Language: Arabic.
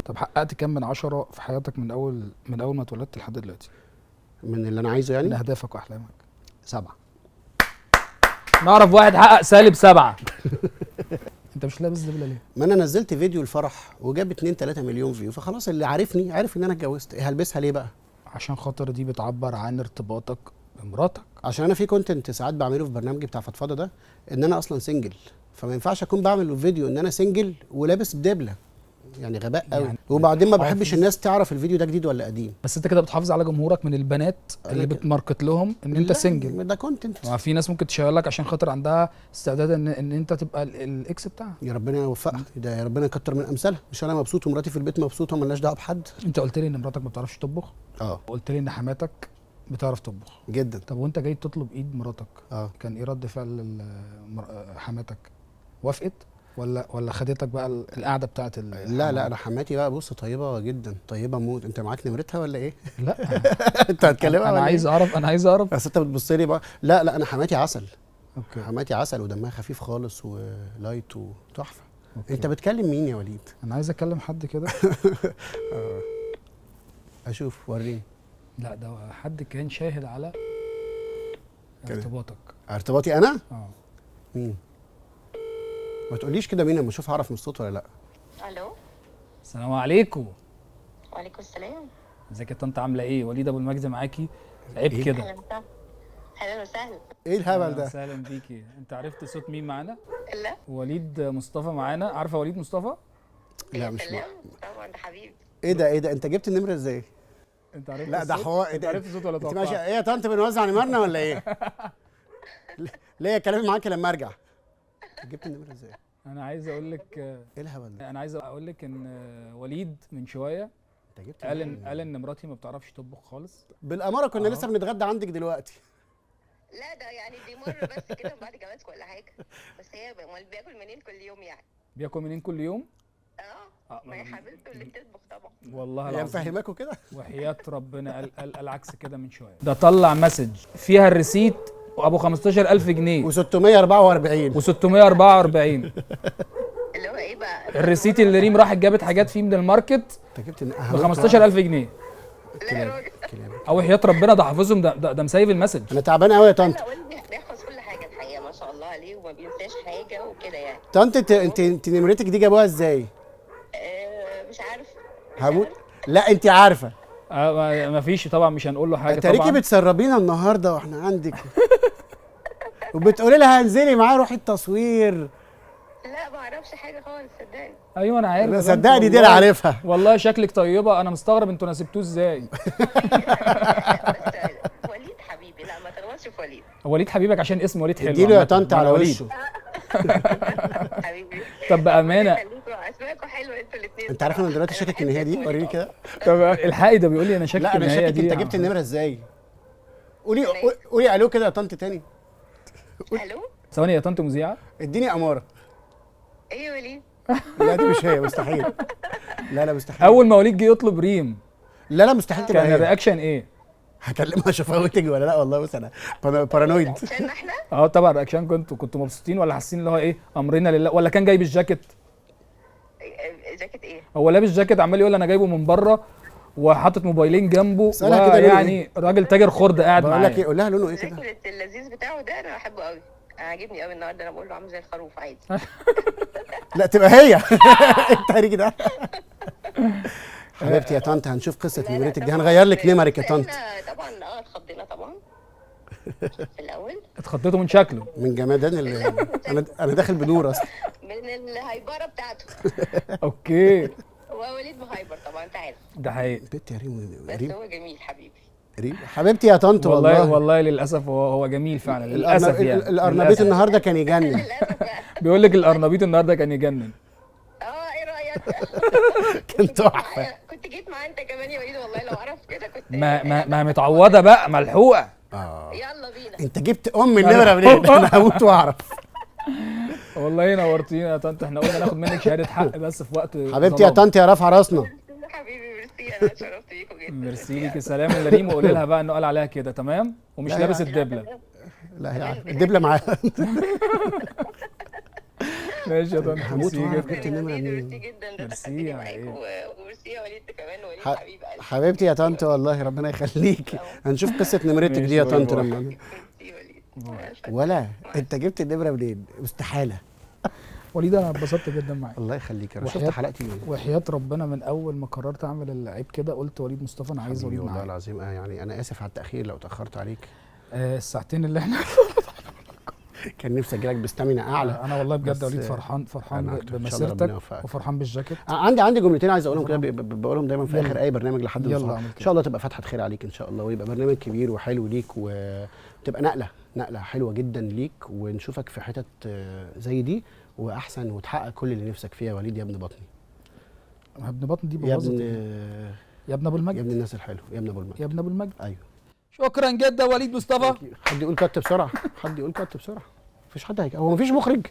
طب حققت كام من 10 في حياتك من اول ما اتولدت لحد دلوقتي؟ من اللي انا عايزه من يعني. اهدافك واحلامك. 7. نعرف واحد حقق -7. انت مش لابس دبله ليه؟ ما انا نزلت فيديو الفرح وجاب 2 3 مليون فيو، فخلاص اللي عارفني عارف ان انا اتجوزت. إيه هلبسها ليه بقى؟ عشان خاطر دي بتعبر عن ارتباطك بمراتك. عشان انا في كونتنت ساعات بعمله في برنامجي بتاع فضفضه ده، ان انا اصلا سنجل، فما ينفعش اكون بعمل فيديو ان انا سنجل ولابس بدبله، يعني غباء قوي يعني وبعدين ما بتحافظ. بحبش الناس تعرف الفيديو ده جديد ولا قديم. بس انت كده بتحافظ على جمهورك من البنات اللي لكن- بتماركت لهم ان انت لا، سنجل. ده كونتنت. ما في ناس ممكن تشغلك عشان خاطر عندها استعداد ان انت تبقى الاكس بتاعها. يا ربنا يوفقها، ده يا ربنا يكتر من امثالها. مش انا مبسوط ومراتي في البيت مبسوطه ومالناش دعوه بحد. انت قلت لي ان مراتك ما بتعرفش تطبخ، اه وقلت لي ان حماتك بتعرف تطبخ. جدا. طب وانت جاي تطلب ايد مراتك، اه كان ايه رد فعل حماتك؟ وافقت ولا خدتك بقى القعده بتاعت لا انا حماتي بقى بص طيبه جدا، طيبه موت. انت معاك نمرتها ولا ايه؟ لا. انت هتكلمها انا ولا عايز إيه؟ اعرف انا عايز اعرف. بس انت بتبص لي بقى. لا انا حماتي عسل. اوكي. حماتي عسل ودمها خفيف خالص ولايت وتحفه. أوكي. انت بتكلم مين يا وليد؟ انا عايز اكلم حد كده. اشوف وريني. لا ده حد كان شاهد على كده. ارتباطك. ارتباطي انا؟ اه. مين؟ ما تقوليش كده مين، اما اشوف هعرف من الصوت ولا لا. الو. السلام عليكم. وعليكم السلام. ازيك يا طنط، عامله ايه؟ وليد ابو المجد معاكي. عيب إيه؟ كده. اهلا وسهلا. اهلا وسهلا. ايه الهبل أهلاً ده؟ وسهلا بيكي. انت عرفت صوت مين معانا؟ لا. وليد مصطفى معانا. عارفه وليد مصطفى؟ لا يا مش سلام. طبعا ده حبيبي. ايه ده انت جبت النمره ازاي؟ انت عرفت لا ده الصوت؟ حوار. انت عرفت الصوت ولا انت توقعت؟ ماشيه ايه يا طنط، بنوزع نمرنا ولا ايه؟ ليه كلامي معاكي لما ارجع؟ جبت النمره ازاي؟ انا عايز اقول لك ايه الهبل ده؟ انا عايز اقول لك ان وليد من شويه انت جبت قال ان مراتي ما بتعرفش تطبخ خالص. بالاماره كنا لسه بنتغدى عندك دلوقتي. لا ده يعني دي مره بس كده بعد جوازك ولا حاجه. بس هي امال بياكل منين كل يوم يعني؟ بياكل منين كل يوم؟ ما هي حبيبته اللي بتطبخ طبعا. والله هي العظيم مفهماكوا كده؟ وحياة ربنا قال العكس كده من شويه. ده طلع مسج فيها الريسيت ابو 15000 جنيه و644. و644. اللي هو ايه بقى؟ الريسيت اللي ريم راحت جابت حاجات فيه من الماركت انت جبت ب 15000 جنيه. لا يا راجل. او حياة ربنا ده حافظهم، ده مسيف المسج. انا تعبان قوي يا طنط. لا والدي بيحفظ كل حاجه الحقيقه ما شاء الله عليه وما بينساش حاجه وكده يعني. طنط انت نمرتك دي جابوها ازاي؟ مش عارف. هموت. لا انت عارفه. ما فيش طبعا، مش هنقول له حاجه تاريكي طبعا. بتسربينا النهارده واحنا عندك وبتقولي لها انزلي معايا روحي التصوير. لا ما اعرفش حاجه خالص صدقني. ايوه انا عارف. لا صدقني دي انا عارفها. والله شكلك طيبه، انا مستغرب انتوا نسيبتوه ازاي. بس وليد حبيبي، لا ما تغلطش في وليد. وليد حبيبك عشان اسم وليد حلو. اديله يا عامة. طنط وأنا على وليد. وشه. حبيبي. طب بامانه. اسمائكم حلوه انتوا الاثنين. انت عارف انا دلوقتي شاكك ان هي دي؟ وريني كده. طب الحقي ده بيقول لي انا شاكك لا ان انا هي شاكك. دي. انت جبت النمره ازاي؟ قولي الو كده يا طنط تاني. الو. ثواني يا طنط مذيعه. اديني اماره. ايه يا وليد؟ لا دي مش هي، مستحيل. لا مستحيل. اول ما وليد جه يطلب ريم لا مستحيل تبقى كان هي. الرياكشن ايه؟ هكلمها اشوفها تيجي ولا لا. والله بص انا بارانويد. عشان احنا طبعا الرياكشن كنتوا مبسوطين ولا حاسين اللي هو ايه امرنا لله، ولا كان جايب الجاكيت؟ جاكيت ايه؟ هو لابس جاكيت عمال يقول انا جايبه من بره وحاطط موبايلين جنبه، اسألها كده لونه يعني راجل تاجر خرده قاعد بقول لك ايه، معاه. قول لها لونه ايه كده. الجاكيت اللذيذ بتاعه ده انا بحبه قوي. عاجبني قوي النهارده. انا بقول له عامل زي الخروف عادي. لا تبقى هي. التهريج ده. حبيبتي يا طنط هنشوف قصه لا، نمرتك دي، طبعاً. هنغير لك نمرك يا بس طنط. احنا طبعا اتخضينا طبعا في الاول اتخضيتوا من شكله. من جمدان انا داخل بنور اصلا. من الهايبره بتاعته. اوكي. هو وليد مهايبر طبعا انت عارف. ده حقيقي. بنت يا ريم. بس هو جميل حبيبي. ريم حبيبتي يا طنط. والله للاسف هو جميل فعلا للاسف يعني. الارنبيط للأسف. النهارده كان يجنن. للاسف بقى. بيقول لك الارنبيط النهارده كان يجنن. ايه رايك؟ كان تحفه. كنت جيت معاه انت كمان يا وليد والله لو اعرف كده كنت. ما متعوده بقى ملحوقه. يلا بينا. انت جبت النمره منين؟ انا هموت واعرف. والله نورتينا يا طنط، احنا قلنا ناخد منك شهاده حق بس في وقت حبيبتي يا طنط يا رافعه راسنا. حبيبي ميرسي انا اتشرفت بيكم جدا. ميرسي ليكي. سلام لريم وقولي لها بقى انه قال عليها كده تمام ومش لا لابس يا الدبله. لا هي عارفة. الدبله معاها. ماشي يا طنط. هموت ميرسي واعرف جدا. جبت النمره منين. ميرسي جدا. ده ميرسي دخلتني يا معاكم إيه. ميرسي يا وليد كمان، وليد ح- حبيب قلبي. حبيبتي يا طنط والله ربنا يخليكي. هنشوف قصه نمرتك دي يا ماشي، باي طنط باي. لما ميرسي يا وليد. ولا انت جبت النمره منين؟ استحاله. وليد انا اتبسطت جدا معاك، الله يخليك، انا شفت وحياة- حلقتي منين؟ وحياة ربنا من اول ما قررت اعمل اللعيب كده قلت وليد مصطفى انا عايز حبيبي وليد والله معايا. العظيم. يعني انا اسف على التاخير لو اتاخرت عليك. الساعتين اللي احنا كان نفسي اجي لك بستامينا اعلى. انا والله بجد بس، يا وليد فرحان أنا أكتر. إن شاء الله ربنا بمسيرتك يوفقك. وفرحان بالجاكيت. عندي جملتين عايز اقولهم كده، بقولهم دايما في يلا. اخر اي برنامج لحد ما يلا أوصل. اعمل ان كده. شاء الله تبقى فتحه خير عليك ان شاء الله، ويبقى برنامج كبير وحلو ليك، وتبقى نقله حلوه جدا ليك، ونشوفك في حتت زي دي واحسن، وتحقق كل اللي نفسك فيه يا وليد يا ابن بطني. ابن بطن دي يا بوظت ابن يا ابن ابو يا المجد، ابن الناس الحلو، يا ابن ابو المجد. يا ابن ابو المجد. ايوه. شكرا جدا وليد مصطفى. حد يقول كت بسرعه، حد يقول كت بسرعه. مفيش حد هو مفيش مخرج.